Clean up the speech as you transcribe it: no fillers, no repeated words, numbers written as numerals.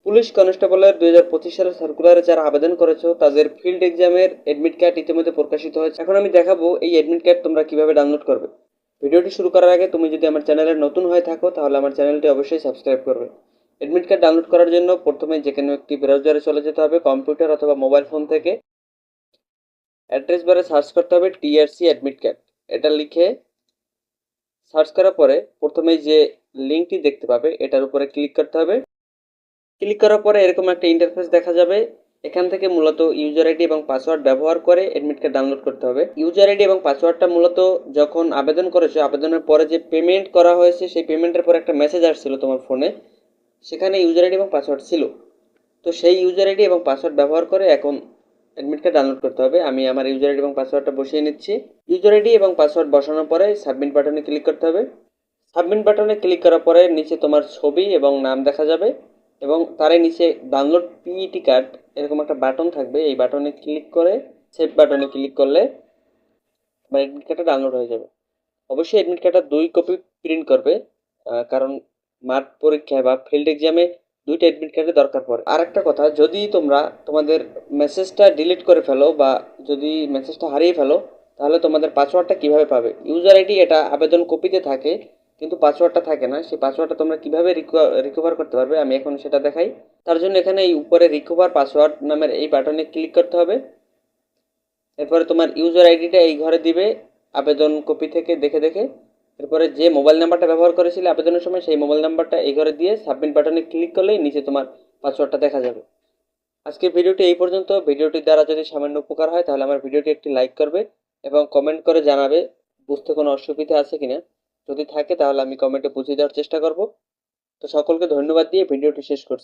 Police কনস্টেবলের 2025 সালের সার্কুলারে যারা আবেদন করেছো তাদের ফিল্ড এক্সামের অ্যাডমিট কার্ড ইতিমধ্যে প্রকাশিত হয়েছে। এখন আমি দেখাবো এই অ্যাডমিট কার্ড তোমরা কিভাবে ডাউনলোড করবে। ভিডিওটি শুরু করার আগে তুমি যদি আমার চ্যানেলে নতুন হয়ে থাকো তাহলে আমার চ্যানেলটি অবশ্যই সাবস্ক্রাইব করবে। অ্যাডমিট কার্ড ডাউনলোড করার জন্য প্রথমে যে কোনো একটি ব্রাউজারে চলে যেতে হবে, কম্পিউটার অথবা মোবাইল ফোন থেকে। অ্যাড্রেস বারে সার্চ করতে হবে টিআরসি অ্যাডমিট কার্ড। এটা লিখে সার্চ করার পরে প্রথমে যে লিঙ্কটি দেখতে পাবে এটার উপরে ক্লিক করতে হবে। ক্লিক করার পরে এরকম একটা ইন্টারফেস দেখা যাবে। এখান থেকে মূলত ইউজার আইডি এবং পাসওয়ার্ড ব্যবহার করে অ্যাডমিট কার্ড ডাউনলোড করতে হবে। ইউজার আইডি এবং পাসওয়ার্ডটা মূলত যখন আবেদন করেছো, আবেদনের পরে যে পেমেন্ট করা হয়েছে সেই পেমেন্টের পরে একটা মেসেজ আসছিল তোমার ফোনে, সেখানে ইউজার আইডি এবং পাসওয়ার্ড ছিল। তো সেই ইউজার আইডি এবং পাসওয়ার্ড ব্যবহার করে এখন অ্যাডমিট কার্ড ডাউনলোড করতে হবে। আমি আমার ইউজার আইডি এবং পাসওয়ার্ডটা বসিয়ে নিচ্ছি। ইউজার আইডি এবং পাসওয়ার্ড বসানোর পরে সাবমিট বাটনে ক্লিক করতে হবে। সাবমিট বাটনে ক্লিক করার পরে নিচে তোমার ছবি এবং নাম দেখা যাবে এবং তারই নিচে ডাউনলোড পিইটি কার্ড এরকম একটা বাটন থাকবে। এই বাটনে ক্লিক করে সেভ বাটনে ক্লিক করলে তোমার অ্যাডমিট কার্ডটা ডাউনলোড হয়ে যাবে। অবশ্যই অ্যাডমিট কার্ডটা 2 কপি প্রিন্ট করবে, কারণ মাঠ পরীক্ষায় বা ফিল্ড এক্সামে 2টা অ্যাডমিট কার্ডের দরকার পড়ে। আর একটা কথা, যদি তোমরা তোমাদের মেসেজটা ডিলিট করে ফেলো বা যদি মেসেজটা হারিয়ে ফেলো তাহলে তোমাদের পাসওয়ার্ডটা কিভাবে পাবে? ইউজার আইডি এটা আবেদন কপিতে থাকে কিন্তু পাসওয়ার্ডটা থাকে না। সেই পাসওয়ার্ডটা তোমরা কিভাবে রিকভার করতে পারবে আমি এখন সেটা দেখাই। তার জন্য এখানে এই উপরে রিকভার পাসওয়ার্ড নামের এই বাটনে ক্লিক করতে হবে। এরপরে তোমার ইউজার আইডিটা এই ঘরে দিবে আবেদন কপি থেকে দেখে দেখে। এরপরে যে মোবাইল নাম্বারটা ব্যবহার করেছিলে আবেদনের সময় সেই মোবাইল নাম্বারটা এই ঘরে দিয়ে সাবমিট বাটনে ক্লিক করলেই নিচে তোমার পাসওয়ার্ডটা দেখা যাবে। আজকের ভিডিওটি এই পর্যন্ত। ভিডিওটির দ্বারা যদি সামান্য উপকার হয় তাহলে আমার ভিডিওটি একটি লাইক করবে এবং কমেন্ট করে জানাবে বুঝতে কোনো অসুবিধা আছে কিনা। যদি থাকে তাহলে আমি কমেন্টে বুঝিয়ে দেওয়ার চেষ্টা করব। তো সকলকে ধন্যবাদ দিয়ে ভিডিওটি শেষ করছি।